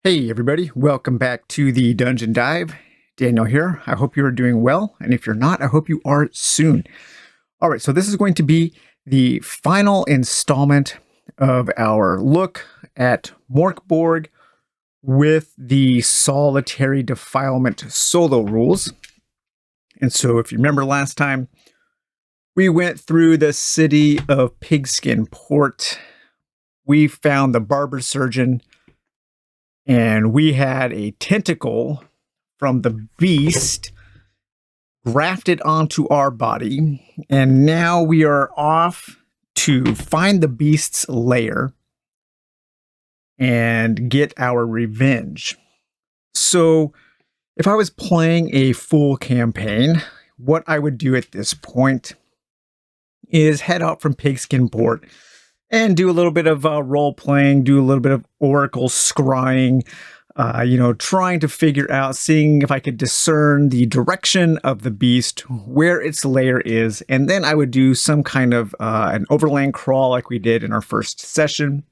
Hey everybody, welcome back to the Dungeon Dive. Daniel here. I hope you are doing well, and if you're not, I hope you are soon. All right, so this is going to be the final installment of our look at MORK BORG with the Solitary Defilement solo rules. And so if you remember last time, we went through the city of Pigskin Port. We found the barber surgeon, and we had a tentacle from the beast grafted onto our body. And now we are off to find the beast's lair and get our revenge. So if I was playing a full campaign, what I would do at this point is head out from Pigskin Port and do a little bit of role playing, do a little bit of oracle scrying, trying to figure out, seeing if I could discern the direction of the beast, where its lair is, and then I would do some kind of an overland crawl like we did in our first session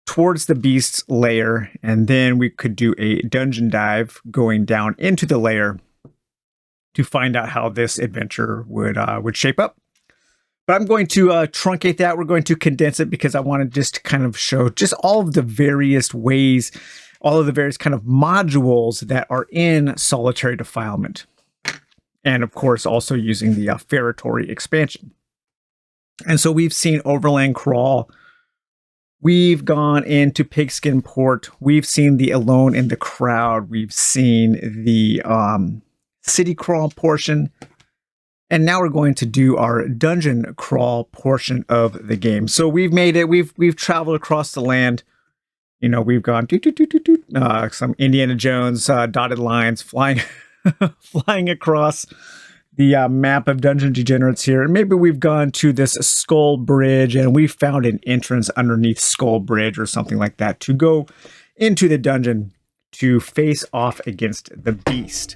towards the beast's lair, and then we could do a dungeon dive going down into the lair to find out how this adventure would shape up. But I'm going to truncate that. We're going to condense it because I want to just kind of show just all of the various ways, all of the various kind of modules that are in Solitary Defilement. And of course, also using the Ferritory expansion. And so we've seen Overland Crawl. We've gone into Pigskin Port. We've seen the Alone in the Crowd. We've seen the City Crawl portion. And now we're going to do our dungeon crawl portion of the game. So we've made it. We've traveled across the land. We've gone some Indiana Jones dotted lines flying flying across the map of Dungeon Degenerates here. And maybe we've gone to this Skull Bridge and we found an entrance underneath Skull Bridge or something like that to go into the dungeon to face off against the beast.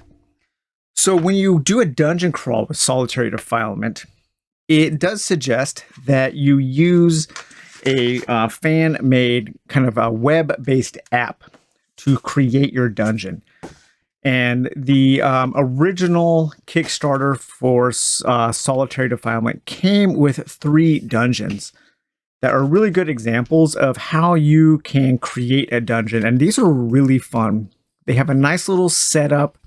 So when you do a dungeon crawl with Solitary Defilement, it does suggest that you use a fan-made kind of a web-based app to create your dungeon. And the original Kickstarter for Solitary Defilement came with 3 dungeons that are really good examples of how you can create a dungeon. And these are really fun. They have a nice little setup.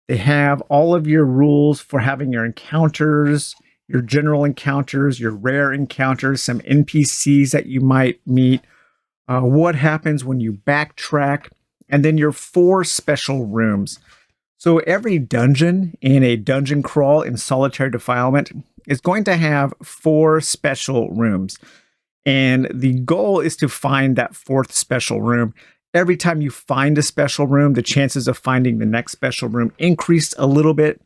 They have all of your rules for having your encounters, your general encounters, your rare encounters, some NPCs that you might meet, what happens when you backtrack, and then your 4 special rooms. So every dungeon in a dungeon crawl in Solitary Defilement is going to have 4 special rooms. And the goal is to find that 4th special room. Every time you find a special room, the chances of finding the next special room increase a little bit.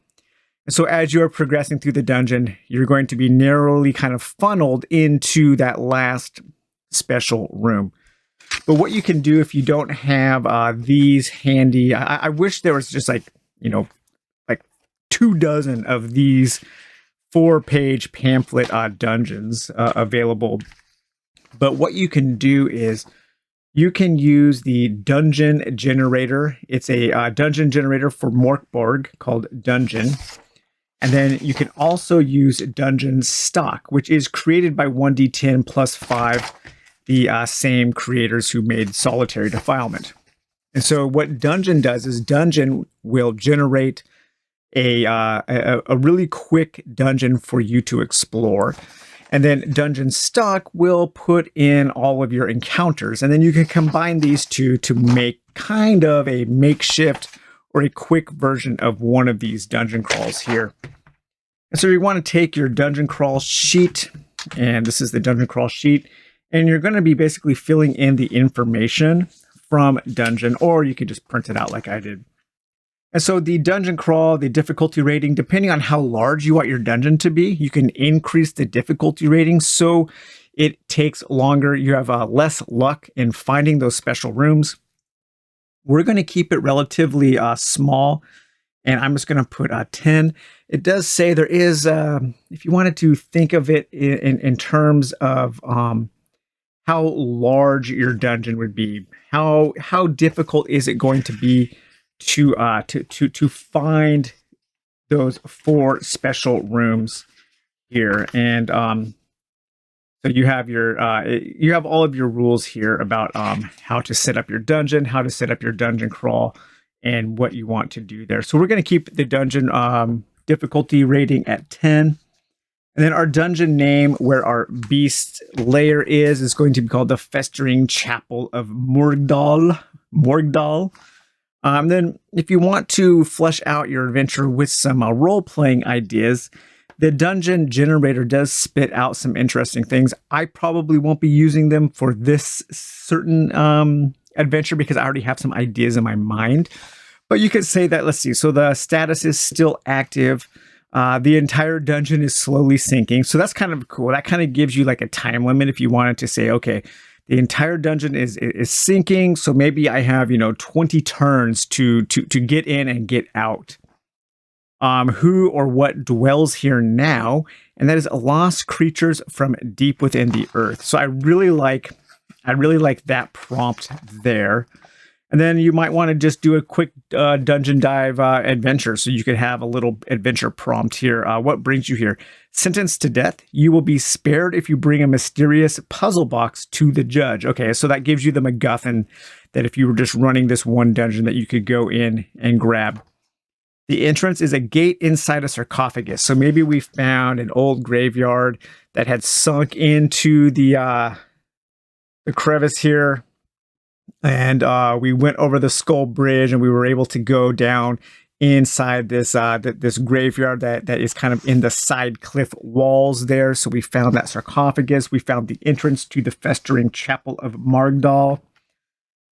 And so as you're progressing through the dungeon, you're going to be narrowly kind of funneled into that last special room. But what you can do if you don't have these handy, I wish there was just like 24 of these 4-page pamphlet dungeons available. But what you can do is you can use the dungeon generator. It's a dungeon generator for MORK BORG called Dungeon. And then you can also use Dungeon Stock, which is created by 1d10 plus 5, the same creators who made Solitary Defilement. And so what Dungeon does is Dungeon will generate a really quick dungeon for you to explore. And then Dungeon Stock will put in all of your encounters. And then you can combine these two to make kind of a makeshift or a quick version of one of these dungeon crawls here. And so you want to take your dungeon crawl sheet, and this is the dungeon crawl sheet, and you're going to be basically filling in the information from dungeon, or you can just print it out like I did. And so the dungeon crawl, the difficulty rating, depending on how large you want your dungeon to be, you can increase the difficulty rating so it takes longer. You have less luck in finding those special rooms. We're going to keep it relatively small, and I'm just going to put 10. It does say there is, if you wanted to think of it in terms of how large your dungeon would be. How difficult is it going to be to find those 4 special rooms here? And so you have you have all of your rules here about how to set up your dungeon, how to set up your dungeon crawl, and what you want to do there. So we're going to keep the dungeon difficulty rating at 10. And then our dungeon name, where our beast lair is going to be called the Festering Chapel of Morgdal. Then if you want to flesh out your adventure with some role-playing ideas, the dungeon generator does spit out some interesting things. I probably won't be using them for this certain adventure because I already have some ideas in my mind. But you could say that, let's see, so the status is still active. The entire dungeon is slowly sinking. So that's kind of cool. That kind of gives you like a time limit if you wanted to say, okay, the entire dungeon is sinking. So maybe I have, 20 turns to get in and get out. Who or what dwells here now? And that is lost creatures from deep within the earth. So I really like that prompt there. And then you might want to just do a quick dungeon dive adventure. So you could have a little adventure prompt here. What brings you here? Sentenced to death. You will be spared if you bring a mysterious puzzle box to the judge. Okay, so that gives you the MacGuffin that if you were just running this one dungeon that you could go in and grab. The entrance is a gate inside a sarcophagus. So maybe we found an old graveyard that had sunk into the crevice here. And we went over the skull bridge and we were able to go down inside this this graveyard that is kind of in the side cliff walls there. So we found that sarcophagus. We found the entrance to the Festering Chapel of Morgdal.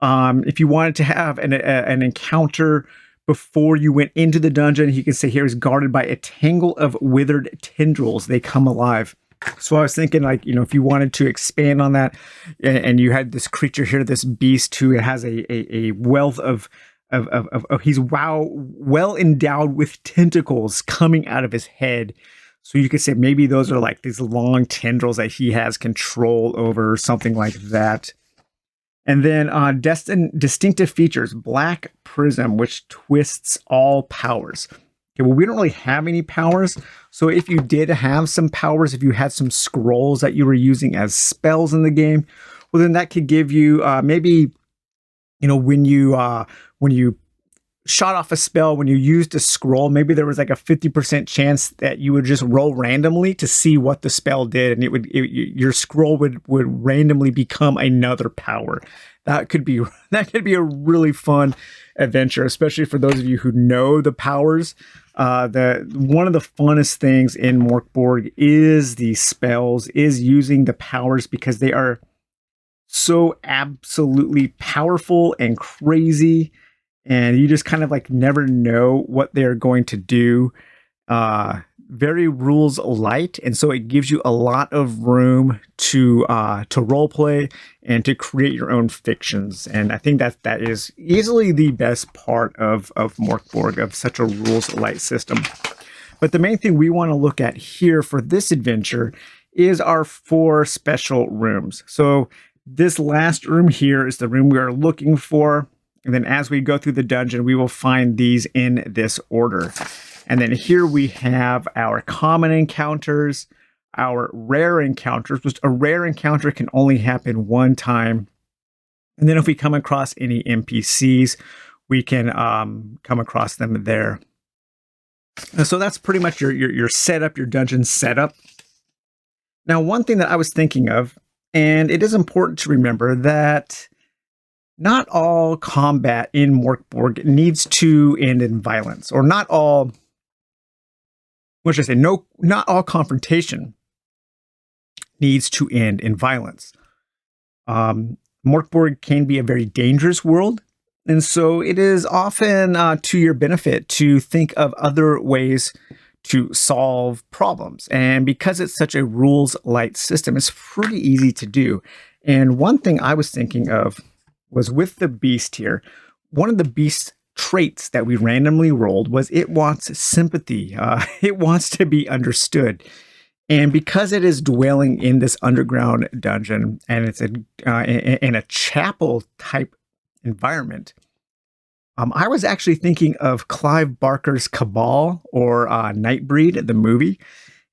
If you wanted to have an encounter before you went into the dungeon, you can say here is guarded by a tangle of withered tendrils. They come alive. So I was thinking, like, if you wanted to expand on that, and you had this creature here, this beast who has a wealth of he's well endowed with tentacles coming out of his head. So you could say maybe those are like these long tendrils that he has control over, or something like that. And then distinctive features, black prism, which twists all powers. Okay, well, we don't really have any powers. So if you did have some powers, if you had some scrolls that you were using as spells in the game, well, then that could give you maybe, when you shot off a spell, when you used a scroll, maybe there was like a 50% chance that you would just roll randomly to see what the spell did, and your scroll would randomly become another power. That could be a really fun adventure, especially for those of you who know the powers. One of the funnest things in BORG is the spells, is using the powers, because they are so absolutely powerful and crazy. And you just kind of like never know what they're going to do. Very rules light, and so it gives you a lot of room to role play and to create your own fictions. And I think that is easily the best part of BORG, of such a rules light system. But the main thing we want to look at here for this adventure is our 4 special rooms. So this last room here is the room we are looking for. And then as we go through the dungeon, we will find these in this order. And then here we have our common encounters, our rare encounters, which a rare encounter can only happen one time. And then if we come across any NPCs, we can come across them there. And so that's pretty much your setup, your dungeon setup. Now, one thing that I was thinking of, and it is important to remember that not all combat in BORG needs to end in violence, or not all, what should I say? No, not all confrontation needs to end in violence. BORG can be a very dangerous world, and so it is often to your benefit to think of other ways to solve problems. And because it's such a rules light system, it's pretty easy to do. And one thing I was thinking of was with the beast here. One of the beast traits that we randomly rolled was it wants sympathy. It wants to be understood. And because it is dwelling in this underground dungeon and it's in a chapel type environment, I was actually thinking of Clive Barker's Cabal or Nightbreed, the movie,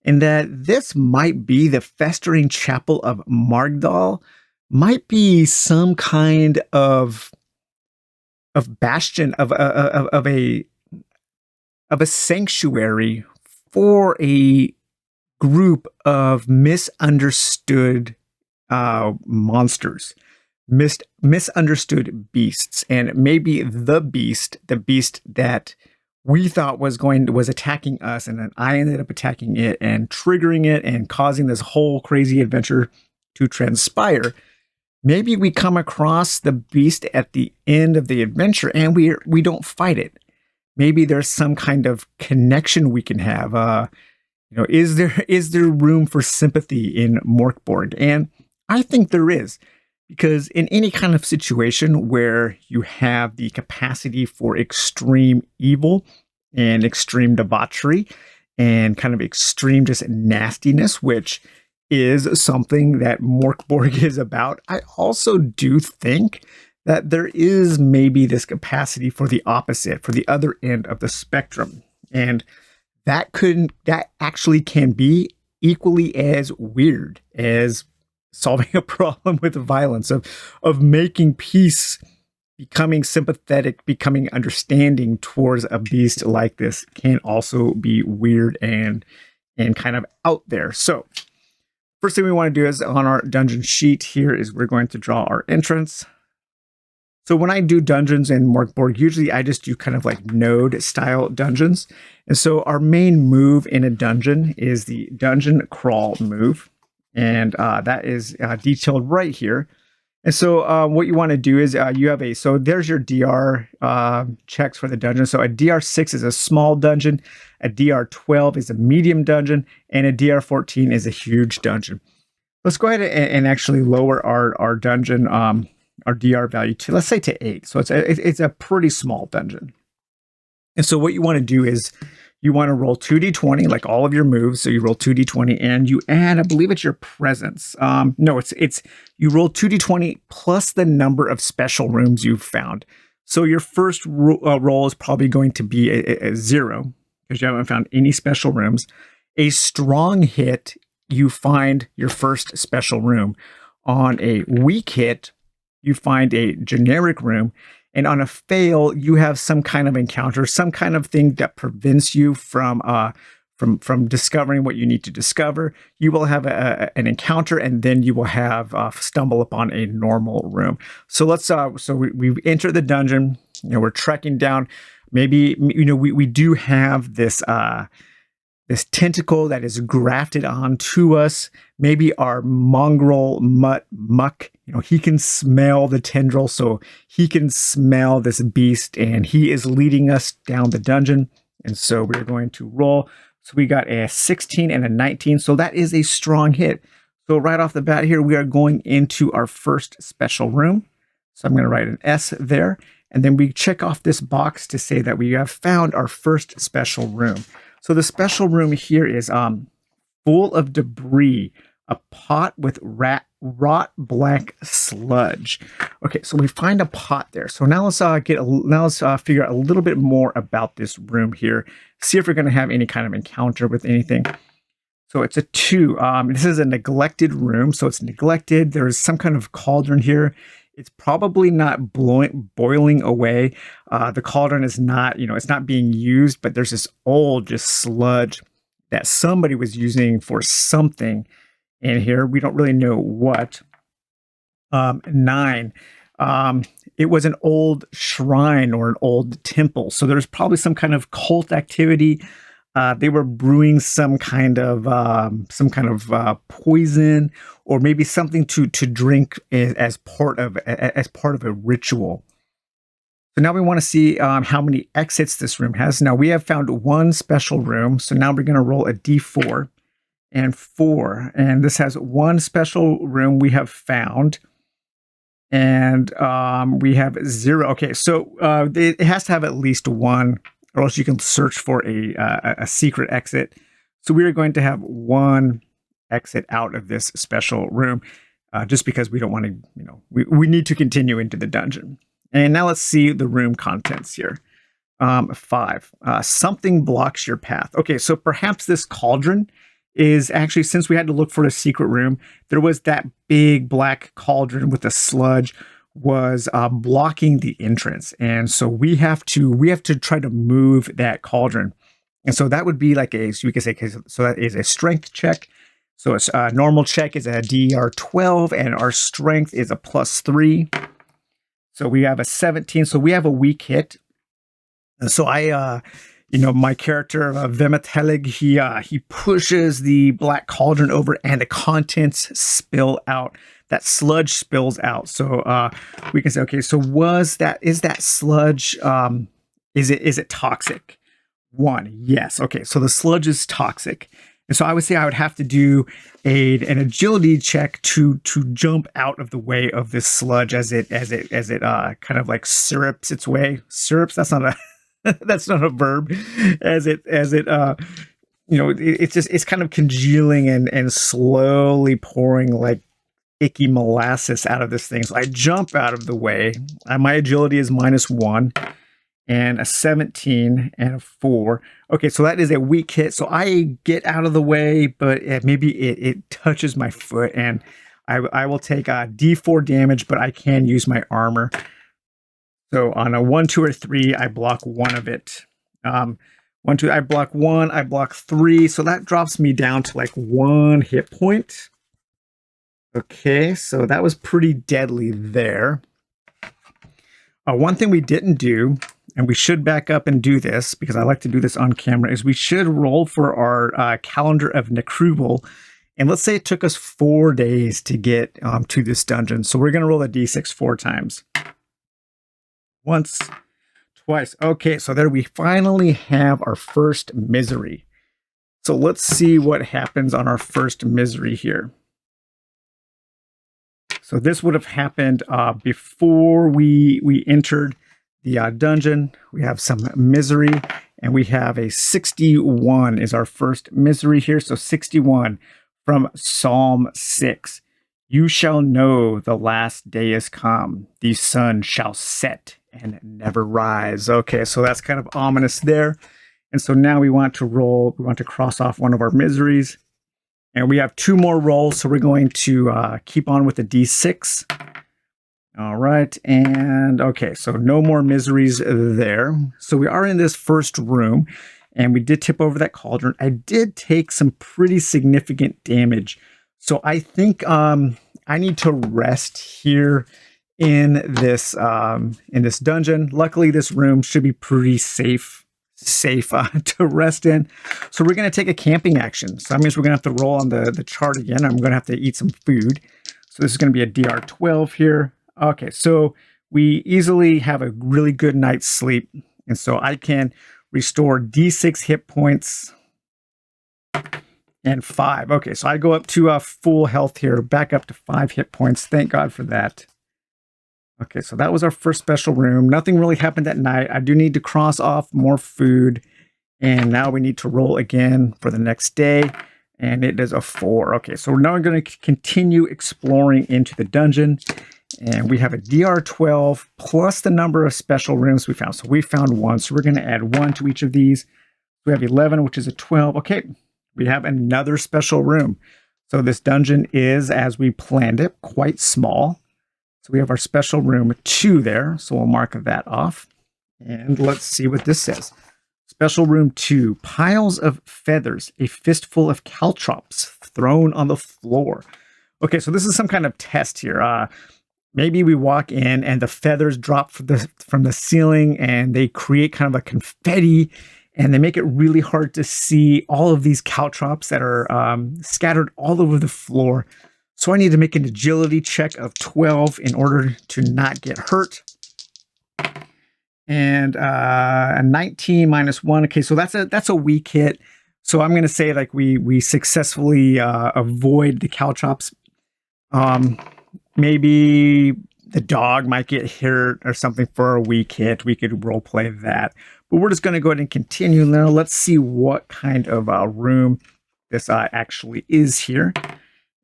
in that this might be the festering chapel of Margdal, might be some kind of bastion of a sanctuary for a group of misunderstood monsters, misunderstood beasts, and maybe the beast that we thought was attacking us, and then I ended up attacking it and triggering it and causing this whole crazy adventure to transpire. Maybe we come across the beast at the end of the adventure and we don't fight it. Maybe there's some kind of connection we can have. Is there room for sympathy in BORG? And I think there is, because in any kind of situation where you have the capacity for extreme evil and extreme debauchery and kind of extreme just nastiness, which is something that BORG is about, I also do think that there is maybe this capacity for the opposite, for the other end of the spectrum. And that actually can be equally as weird as solving a problem with violence, of making peace, becoming sympathetic, becoming understanding towards a beast like this can also be weird and kind of out there. So first thing we want to do is on our dungeon sheet here is we're going to draw our entrance. So when I do dungeons in BORG, usually I just do kind of like node style dungeons. And so our main move in a dungeon is the dungeon crawl move. And that is detailed right here. And so what you want to do is you have so there's your DR checks for the dungeon. So a DR6 is a small dungeon, a DR12 is a medium dungeon, and a DR14 is a huge dungeon. Let's go ahead and actually lower our dungeon, our DR value to, let's say, to 8. So it's a pretty small dungeon. And so what you want to do is you want to roll 2d20, like all of your moves. So you roll 2d20 and you add, I believe it's your presence. No, it's you roll 2d20 plus the number of special rooms you've found. So your first roll is probably going to be a 0 because you haven't found any special rooms. A strong hit, you find your first special room. On a weak hit, you find a generic room. And on a fail, you have some kind of encounter, some kind of thing that prevents you from discovering what you need to discover. You will have an encounter, and then you will have stumble upon a normal room. So we enter the dungeon. We're trekking down. Maybe we do have this tentacle that is grafted onto us. Maybe our mongrel muck, he can smell the tendril, so he can smell this beast, and he is leading us down the dungeon. And so we're going to roll. So we got a 16 and a 19, so that is a strong hit. So right off the bat here, we are going into our first special room. So I'm going to write an S there, and then we check off this box to say that we have found our first special room. So the special room here is full of debris, a pot with rot black sludge. Okay, so we find a pot there. So now let's figure out a little bit more about this room here. See if we're going to have any kind of encounter with anything. So it's a 2. This is a neglected room, so it's neglected. There is some kind of cauldron here. It's probably not boiling away. The cauldron is not, it's not being used, but there's this old just sludge that somebody was using for something in here. We don't really know what. 9. It was an old shrine or an old temple. So there's probably some kind of cult activity. They were brewing some kind of poison, or maybe something to drink as part of a ritual. So now we want to see how many exits this room has. Now we have found one special room. So now we're going to roll a d4 and 4, and this has one special room we have found, and we have 0. Okay, so it has to have at least one, or else you can search for a secret exit. So we are going to have 1 exit out of this special room, just because we don't want to, we need to continue into the dungeon. And now let's see the room contents here. 5. Something blocks your path. Okay, so perhaps this cauldron is actually, since we had to look for a secret room, there was that big black cauldron with the sludge was blocking the entrance, and so we have to try to move that cauldron. And so that would be like so we can say, so that is a strength check. So it's a normal check is a DR 12, and our strength is a +3. So we have a 17. So we have a weak hit. And so my character, Vemethelig, he pushes the black cauldron over, and the contents spill out. That sludge spills out. So we can say, okay, so is that sludge, is it toxic? 1, yes. Okay, so the sludge is toxic. And so I would say I would have to do an agility check to jump out of the way of this sludge as it kind of like syrups its way. Syrups, that's not a verb. It's kind of congealing and slowly pouring like icky molasses out of this thing. So I jump out of the way. My agility is -1, and a 17 and a 4. Okay, so that is a weak hit. So I get out of the way, but maybe it touches my foot, and I will take D4 damage, but I can use my armor. So on a 1, 2, or 3, I block 1 of it. 1, 2, I block 1, I block 3. So that drops me down to like 1 hit point. Okay, so that was pretty deadly there. One thing we didn't do, and we should back up and do this because I like to do this on camera, is we should roll for our calendar of Necruble. And let's say it took us 4 days to get to this dungeon. So we're going to roll a d6 4 times. Once, twice. Okay, so there we finally have our first misery. So let's see what happens on our first misery here. So this would have happened before we entered the dungeon. We have some misery, and we have a 61 is our first misery here. So 61 from Psalm 6. You shall know the last day is come. The sun shall set and never rise. Okay, so that's kind of ominous there. And so now we want to roll. We want to cross off one of our miseries. And we have 2 more rolls, so we're going to keep on with the D6. All right, and okay, so no more miseries there. So we are in this first room, and we did tip over that cauldron. I did take some pretty significant damage. So I think I need to rest here in this dungeon. Luckily, this room should be pretty safe to rest in. So we're going to take a camping action. So that means we're going to have to roll on the chart again. I'm going to have to eat some food. So this is going to be a DR 12 here. Okay, so we easily have a really good night's sleep. And so I can restore D6 hit points and 5. Okay, so I go up to full health here, back up to 5 hit points. Thank God for that. Okay, so that was our first special room. Nothing really happened that night. I do need to cross off more food. And now we need to roll again for the next day. And it is a 4. Okay, so now we're going to continue exploring into the dungeon. And we have a DR 12 plus the number of special rooms we found. So we found 1. So we're going to add 1 to each of these. We have 11, which is a 12. Okay, we have another special room. So this dungeon is, as we planned it, quite small. So we have our special room 2 there. So we'll mark that off. And let's see what this says. Special room 2, piles of feathers, a fistful of caltrops thrown on the floor. Okay, so this is some kind of test here. Maybe we walk in and the feathers drop from the ceiling and they create kind of a confetti, and they make it really hard to see all of these caltrops that are scattered all over the floor. So I need to make an agility check of 12 in order to not get hurt. And a 19 -1. Okay, so that's a weak hit. So I'm going to say like we successfully avoid the caltrops. Maybe the dog might get hurt or something for a weak hit. We could role play that. But we're just going to go ahead and continue now. Let's see what kind of room this actually is here.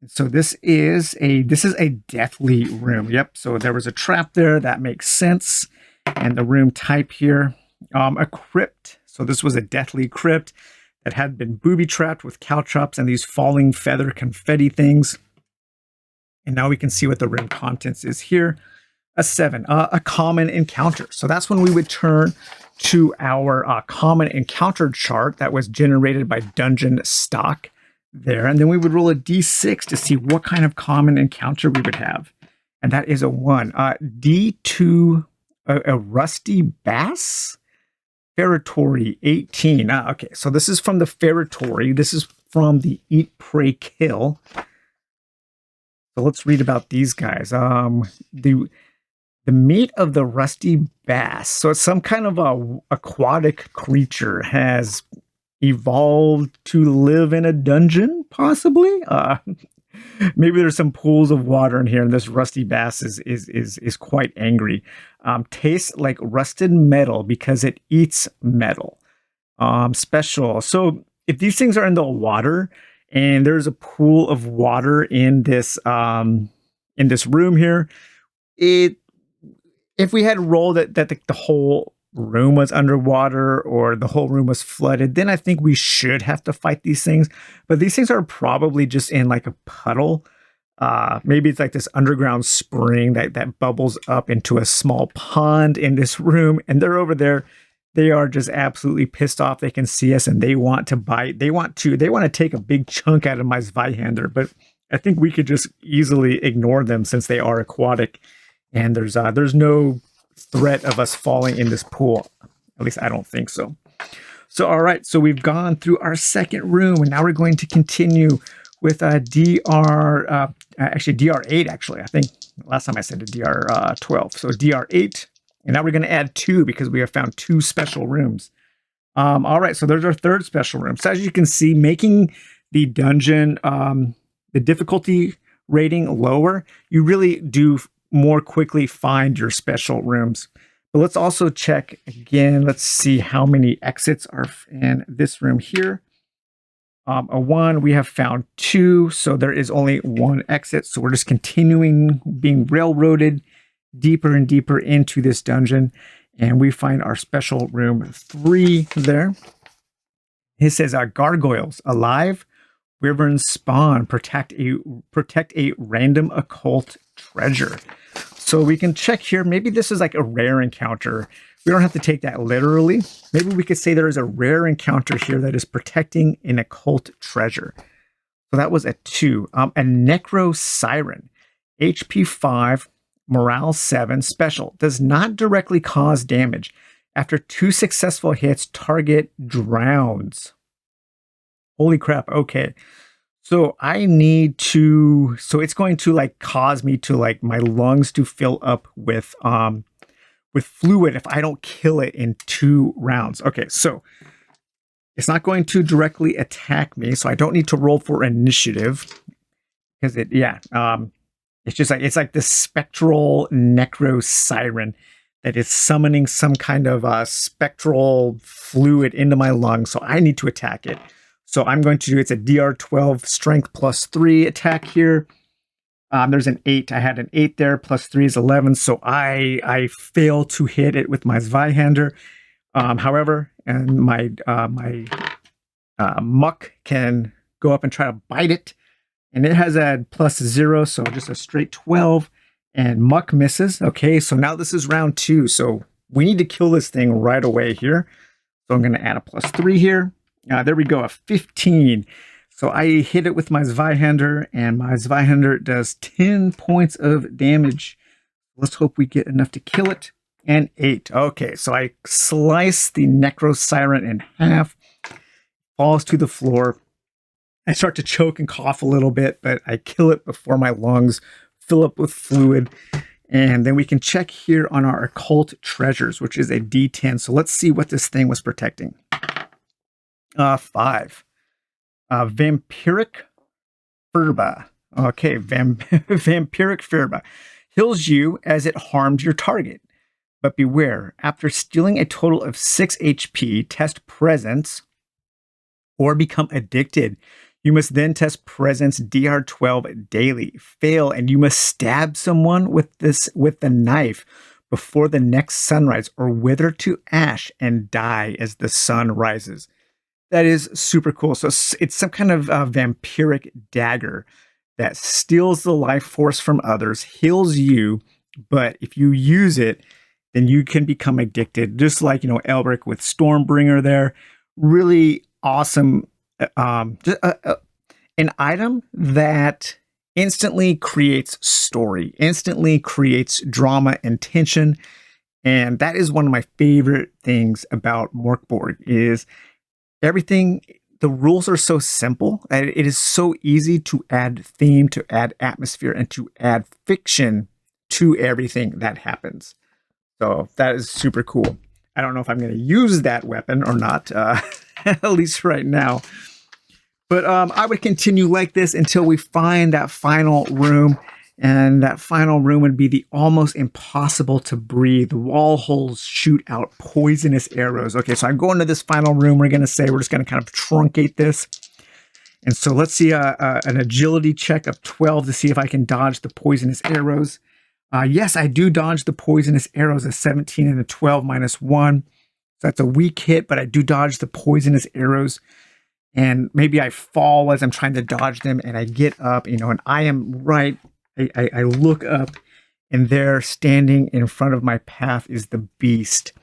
So this is a deathly room. Yep. So there was a trap there. That makes sense. And the room type here, a crypt. So this was a deathly crypt that had been booby trapped with caltrops and these falling feather confetti things. And now we can see what the room contents is here. A 7, a common encounter. So that's when we would turn to our common encounter chart that was generated by Dungeon Stock there. And then we would roll a d6 to see what kind of common encounter we would have. And that is a 1. D2, a rusty bass? Ferritory 18. Okay, so this is from the Ferritory. This is from the Eat, Pray, Kill. So let's read about these guys. The meat of the rusty bass. So it's some kind of a aquatic creature has evolved to live in a dungeon, possibly. Maybe there's some pools of water in here, and this rusty bass is quite angry. Tastes like rusted metal because it eats metal. Special. So if these things are in the water, and there's a pool of water in this room here, if we had rolled that the whole room was underwater or the whole room was flooded, then I think we should have to fight these things. But these things are probably just in like a puddle. Maybe it's like this underground spring that bubbles up into a small pond in this room, and they're over there. They are just absolutely pissed off. They can see us and they want to bite. They want to take a big chunk out of my Zweihander, but I think we could just easily ignore them since they are aquatic. And there's no threat of us falling in this pool. At least I don't think so. So, all right. So we've gone through our second room, and now we're going to continue with DR8, actually. I think last time I said DR12. So DR8. And now we're going to add 2 because we have found 2 special rooms. All right. So there's our third special room. So as you can see, making the dungeon, the difficulty rating lower, you really do more quickly find your special rooms. But let's also check again. Let's see how many exits are in this room here. A 1, we have found 2. So there is only 1 exit. So we're just continuing being railroaded deeper and deeper into this dungeon. And we find our special room 3 there. It says gargoyles, alive, wyverns spawn, protect a random occult treasure. So we can check here. Maybe this is like a rare encounter. We don't have to take that literally. Maybe we could say there is a rare encounter here that is protecting an occult treasure. So that was a 2. A Necro Siren, HP 5, Morale 7, special. Does not directly cause damage. After 2 successful hits, target drowns. Holy crap. Okay. So I need to, so it's going to like cause me to like my lungs to fill up with fluid if I don't kill it in 2 rounds. Okay, so it's not going to directly attack me, so I don't need to roll for initiative because it's just like, it's like this spectral necro siren that is summoning some kind of spectral fluid into my lungs, so I need to attack it. So I'm going to do, it's a DR12 strength plus 3 attack here. There's an 8. I had an 8 there, plus 3 is 11. So I fail to hit it with my Zweihander. However, and my muck can go up and try to bite it. And it has a plus 0, so just a straight 12. And muck misses. Okay, so now this is round 2. So we need to kill this thing right away here. So I'm going to add a plus 3 here. There we go, a 15. So I hit it with my Zweihander, and my Zweihander does 10 points of damage. Let's hope we get enough to kill it. And 8. Okay, so I slice the Necro Siren in half. Falls to the floor. I start to choke and cough a little bit, but I kill it before my lungs fill up with fluid. And then we can check here on our occult treasures, which is a D10. So let's see what this thing was protecting. 5. Vampiric Ferba. Okay, Vampiric Ferba. Heals you as it harmed your target. But beware, after stealing a total of 6 HP, test presence, or become addicted, You must then test presence DR12 daily. Fail, and you must stab someone with the knife before the next sunrise, or wither to ash and die as the sun rises. That is super cool. So it's some kind of vampiric dagger that steals the life force from others, heals you, but if you use it, then you can become addicted. Just like, Elric with Stormbringer there. Really awesome. Just an item that instantly creates story, instantly creates drama and tension. And that is one of my favorite things about BORG is everything. The rules are so simple, and it is so easy to add theme, to add atmosphere, and to add fiction to everything that happens. So that is super cool. I don't know if I'm going to use that weapon or not, at least right now. But I would continue like this until we find that final room. And that final room would be the almost impossible to breathe. Wall holes shoot out poisonous arrows. Okay, so I'm going to this final room. We're just going to kind of truncate this. And so let's see an agility check of 12 to see if I can dodge the poisonous arrows. Yes, I do dodge the poisonous arrows, a 17 and a 12 -1. So that's a weak hit, but I do dodge the poisonous arrows. And maybe I fall as I'm trying to dodge them, and I get up, and I am right. I look up, and there, standing in front of my path, is the beast.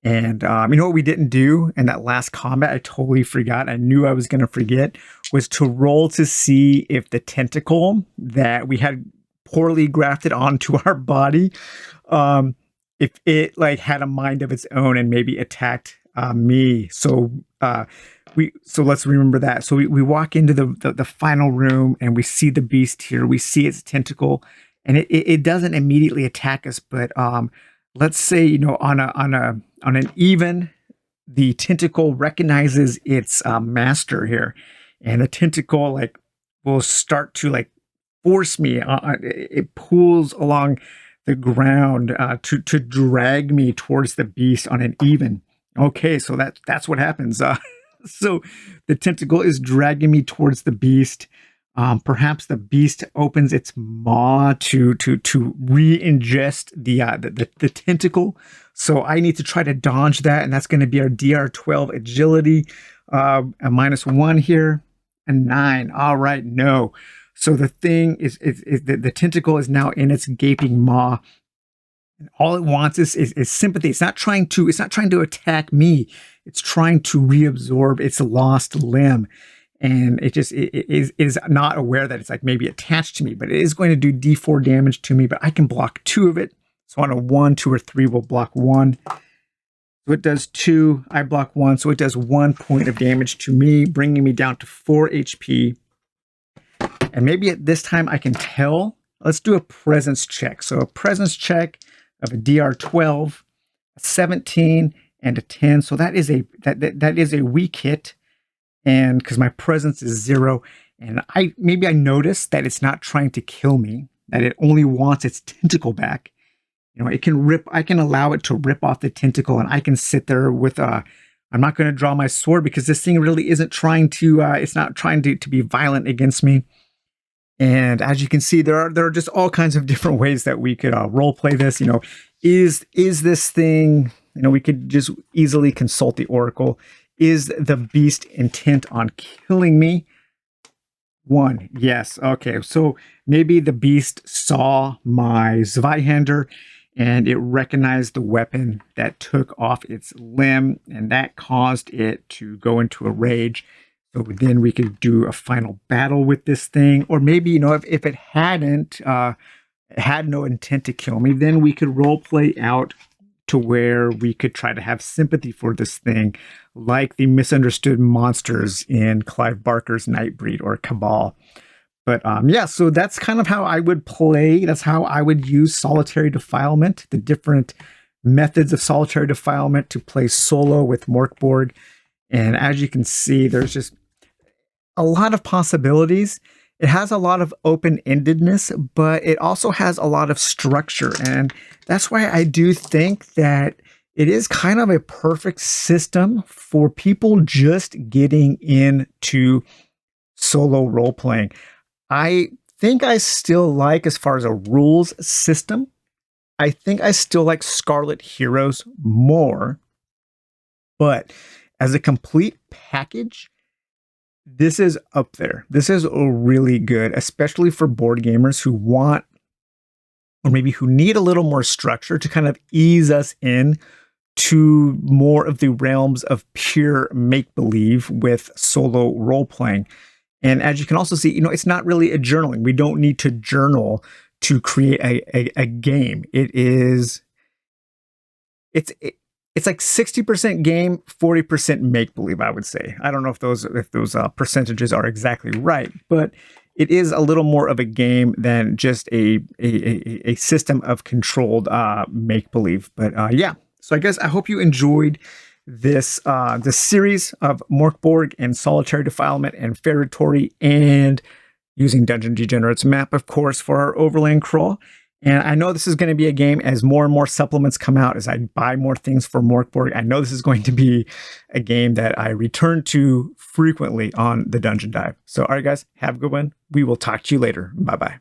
And you know what we didn't do in that last combat? I totally forgot. I knew I was going to forget, was to roll to see if the tentacle that we had poorly grafted onto our body, if it had a mind of its own and maybe attacked me. So let's remember that. So we walk into the final room, and we see the beast here. We see its tentacle, and it doesn't immediately attack us, but let's say on an even, the tentacle recognizes its master here, and the tentacle will start to force me. It pulls along the ground to drag me towards the beast on an even. Okay, so that's what happens. So the tentacle is dragging me towards the beast. Perhaps the beast opens its maw to re-ingest the tentacle. So I need to try to dodge that, and that's going to be our DR12 agility, a -1 here, a 9. All right, no. So the thing is the tentacle is now in its gaping maw. And all it wants is sympathy. It's not trying to attack me. It's trying to reabsorb its lost limb. And it is not aware that it's maybe attached to me, but it is going to do D4 damage to me, but I can block 2 of it. So on a 1, 2, or 3, we'll block 1. So it does 2, I block 1, so it does 1 point of damage to me, bringing me down to 4 HP. And maybe at this time I can tell. Let's do a presence check. So a presence check of a DR12, a 17, and a 10. So that is a weak hit, and because my presence is 0, and maybe I notice that it's not trying to kill me, that it only wants its tentacle back. It can rip. I can allow it to rip off the tentacle, and I can sit there with I'm not going to draw my sword because this thing really isn't trying to. It's not trying to be violent against me. And as you can see, there are just all kinds of different ways that we could role play this. Is this thing? We could just easily consult the oracle. Is the beast intent on killing me? 1, yes. Okay, so maybe the beast saw my Zweihander, and it recognized the weapon that took off its limb, and that caused it to go into a rage. So then we could do a final battle with this thing. Or maybe, if it hadn't, had no intent to kill me, then we could role play out to where we could try to have sympathy for this thing, like the misunderstood monsters in Clive Barker's Nightbreed or Cabal. But yeah, so that's kind of how I would play. That's how I would use Solitary Defilement, the different methods of Solitary Defilement to play solo with BORG. And as you can see, there's just a lot of possibilities. It has a lot of open-endedness, but it also has a lot of structure. And that's why I do think that it is kind of a perfect system for people just getting into solo role playing. I think I still like, as far as a rules system, I think I still like Scarlet Heroes more. But as a complete package, this is up there. This is really good, especially for board gamers who want, or maybe who need a little more structure to kind of ease us in to more of the realms of pure make-believe with solo role-playing. And as you can also see, it's not really a journaling. We don't need to journal to create a game. It's like 60% game, 40% make-believe, I would say. I don't know if those percentages are exactly right, but it is a little more of a game than just a system of controlled make-believe. But yeah, so I hope you enjoyed this series of MORK, BORG, and Solitary Defilement and Ferritory, and using Dungeon Degenerate's map, of course, for our overland crawl. And I know this is going to be a game as more and more supplements come out, as I buy more things for MORK, BORG. I know this is going to be a game that I return to frequently on the Dungeon Dive. So, all right, guys, have a good one. We will talk to you later. Bye-bye.